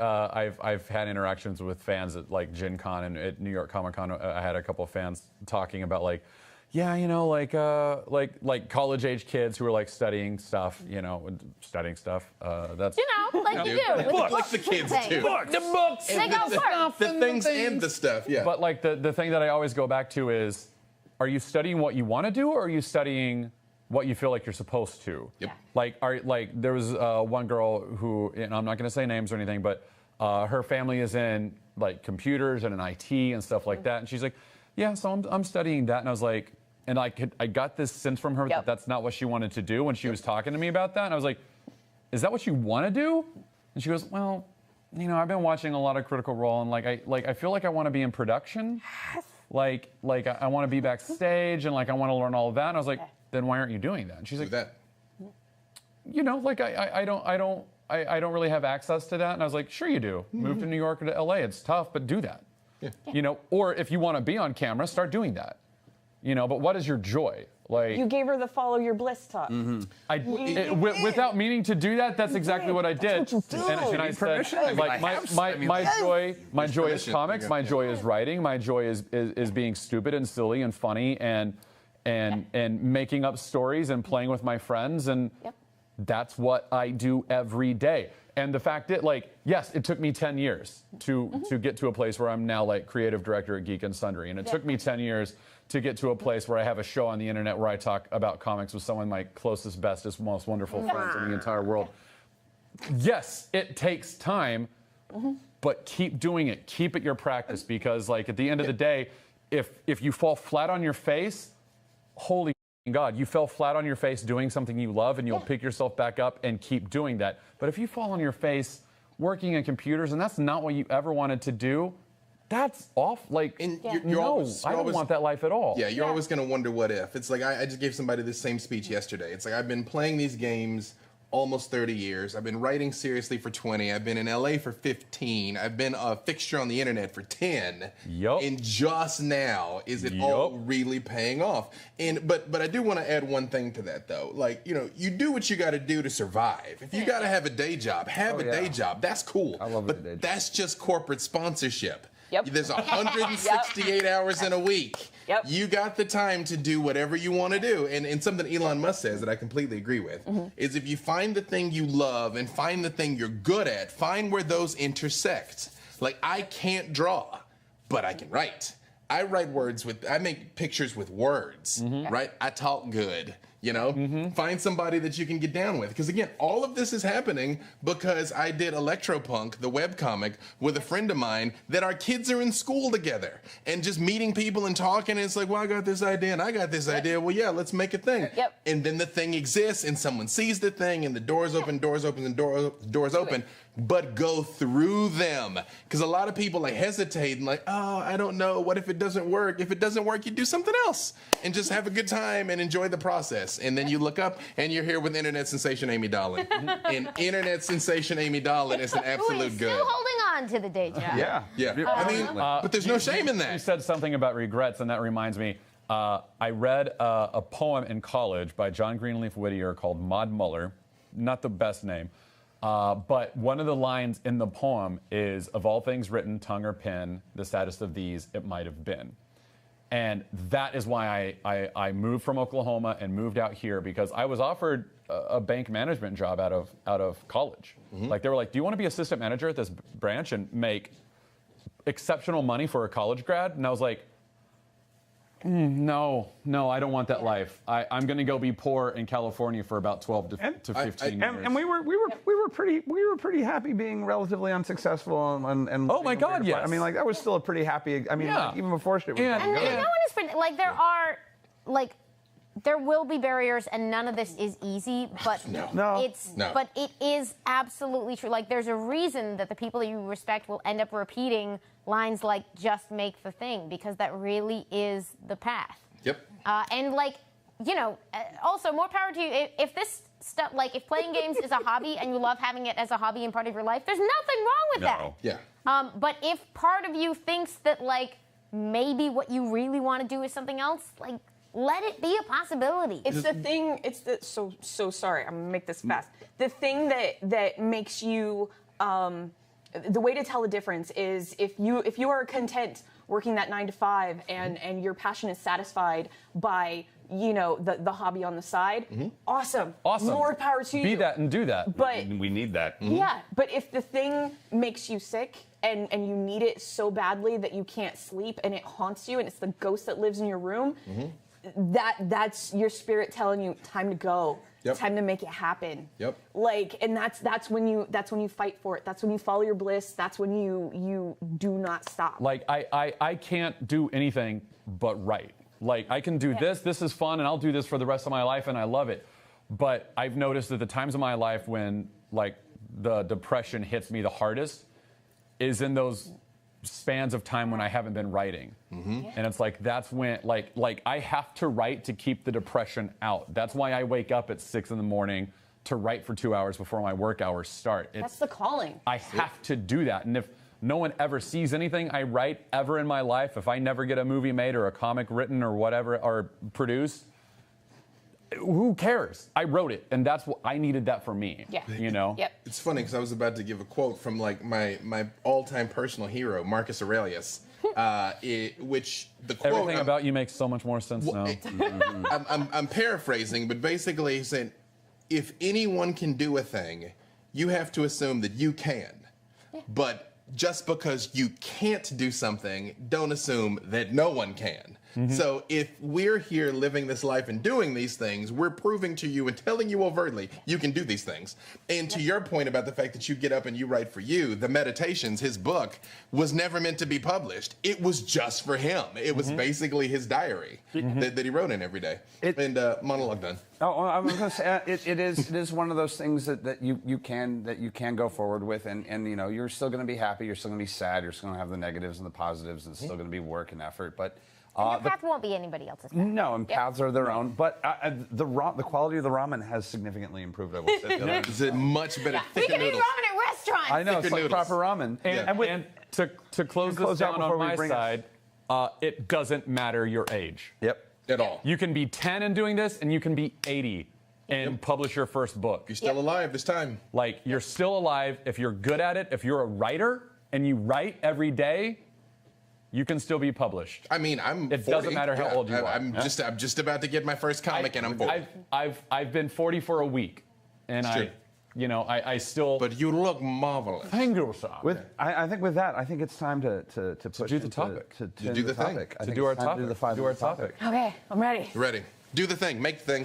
I've had interactions with fans at like Gen Con and at New York Comic Con. I had a couple of fans talking about like, yeah, you know, like college age kids who are like studying stuff, you know, studying stuff. That's like you do. Like the kids do. the books, They go first. The things and the stuff. Yeah. But like the thing that I always go back to is, are you studying what you want to do, or are you studying what you feel like you're supposed to? Yep. Like there was one girl who, and I'm not going to say names or anything, but her family is in like computers and in IT and stuff like that, and she's like, yeah, so I'm studying that, and I was like. And I got this sense from her that that's not what she wanted to do when she was talking to me about that. And I was like, is that what you want to do? And she goes, well, you know, I've been watching a lot of Critical Role, and I feel like I want to be in production. Like I want to be backstage, and like I want to learn all of that. And I was like, then why aren't you doing that? And she's like, you know, like I don't really have access to that. And I was like, sure you do. Move to New York or to LA. It's tough, but do that. Yeah. You know, or if you want to be on camera, start doing that. You know, but what is your joy? Like you gave her the follow your bliss talk. Without meaning to do that, that's exactly what I did. And I said, like my joy is comics, my joy is writing, my joy is being stupid and silly and funny and making up stories and playing with my friends, and that's what I do every day. And the fact that, like, yes, it took me 10 years to get to a place where I'm now like creative director at Geek and Sundry, and it took me 10 years to get to a place where I have a show on the internet where I talk about comics with some of my closest, bestest, most wonderful friends in the entire world. Yes, it takes time, but keep doing it. Keep it your practice, because like at the end of the day, if you fall flat on your face, holy God, you fell flat on your face doing something you love, and you'll pick yourself back up and keep doing that. But if you fall on your face working in computers and that's not what you ever wanted to do, that's off. Like, I don't want that life at all. Yeah, you're always going to wonder what if. It's like I just gave somebody the same speech yesterday. It's like I've been playing these games almost 30 years. I've been writing seriously for 20. I've been in LA for 15. I've been a fixture on the internet for 10. And just now is it all really paying off. And but I do want to add one thing to that though. Like, you know, you do what you got to do to survive. If you got to have a day job, have a day job. That's cool. I love but that's just corporate sponsorship. There's 168 hours in a week. You got the time to do whatever you want to do. And something Elon Musk says that I completely agree with is if you find the thing you love and find the thing you're good at, find where those intersect. Like, I can't draw, but I can write. I make pictures with words, right? I talk good. You know, find somebody that you can get down with. Because again, all of this is happening because I did Electropunk, the webcomic, with a friend of mine that our kids are in school together. And just meeting people and talking, and it's like, well, I got this idea and I got this idea. Well, yeah, let's make a thing. And then the thing exists and someone sees the thing and the doors open, and doors open. But go through them. Because a lot of people like hesitate and like, oh, I don't know. What if it doesn't work? If it doesn't work, you do something else and just have a good time and enjoy the process. And then you look up and you're here with internet sensation Amy Dolan. And internet sensation Amy Dolan is an absolute good. Still holding on to the day job. I mean, but there's no shame in that. You said something about regrets, and that reminds me. I read a poem in college by John Greenleaf Whittier called Maud Muller. Not the best name. But one of the lines in the poem is, of all things written, tongue or pen, the saddest of these it might have been. And that is why I moved from Oklahoma and moved out here, because I was offered a bank management job out of college. Like, they were like, do you want to be assistant manager at this branch and make exceptional money for a college grad? And I was like, no, I don't want that life. I'm going to go be poor in California for about 12 to 15 years. And we were pretty happy being relatively unsuccessful and oh my God, yes. I mean, like, that was still a pretty happy. I mean, like, even before shit was and no one is like, there are like, there will be barriers, and none of this is easy, but but it is absolutely true. Like, there's a reason that the people that you respect will end up repeating lines like "just make the thing," because that really is the path. And like, you know, also more power to you. If this stuff, like, if playing games is a hobby and you love having it as a hobby and part of your life, there's nothing wrong with that. But if part of you thinks that, like, maybe what you really want to do is something else, like, let it be a possibility. It's the thing. It's the so sorry. I'm gonna make this fast. The thing that makes you the way to tell the difference is if you are content working that 9 to 5 and your passion is satisfied by the hobby on the side, awesome. More power to you. Be that and do that. But we need that. Yeah, but if the thing makes you sick and you need it so badly that you can't sleep and it haunts you and it's the ghost that lives in your room, that's your spirit telling you time to go. Yep. Time to make it happen. Yep. Like, and that's when you fight for it. That's when you follow your bliss. That's when you do not stop. Like I can't do anything but write. Like I can do this is fun, and I'll do this for the rest of my life, and I love it. But I've noticed that the times of my life when like the depression hits me the hardest is in those spans of time when I haven't been writing. And it's like that's when like I have to write to keep the depression out. That's why I wake up at 6 in the morning to write for 2 hours before my work hours start. That's the calling. I have to do that. And if no one ever sees anything I write ever in my life, if I never get a movie made or a comic written or whatever or produced, who cares? I wrote it, and that's what I needed that for me. Yeah. You know? Yep. It's funny because I was about to give a quote from like my all-time personal hero, Marcus Aurelius, which the quote. Everything about you makes so much more sense now. I'm paraphrasing, but basically he's saying, if anyone can do a thing, you have to assume that you can. But just because you can't do something, don't assume that no one can. So if we're here living this life and doing these things, we're proving to you and telling you overtly you can do these things. And to your point about the fact that you get up and you write for you, the Meditations, his book, was never meant to be published. It was just for him. It was basically his diary that he wrote in every day. And monologue done. Oh, I was going to say it is one of those things that you can go forward with, and you're still going to be happy, you're still going to be sad, you're still going to have the negatives and the positives, and it's still going to be work and effort, but. And the path won't be anybody else's path. No, and paths are their own. But the quality of the ramen has significantly improved. I will say. It's a much better. We can eat ramen at restaurants. I know, it's like proper ramen. And to close this down on my side, it doesn't matter your age. Yep. At all. You can be 10 and doing this, and you can be 80 and publish your first book. You're still alive this time. Like, you're still alive. If you're good at it, if you're a writer and you write every day, you can still be published. I mean, I'm 40. It doesn't matter how old you are. I'm just about to get my first comic, and I'm 40. I've been 40 for a week, and I still. But you look marvelous. Thank you, sir. I think with that, I think it's time to push do the topic. To do the thing. I To think do our it's time topic. to do the 5 Do our topic. Okay, I'm ready. Ready. Do the thing. Make the thing.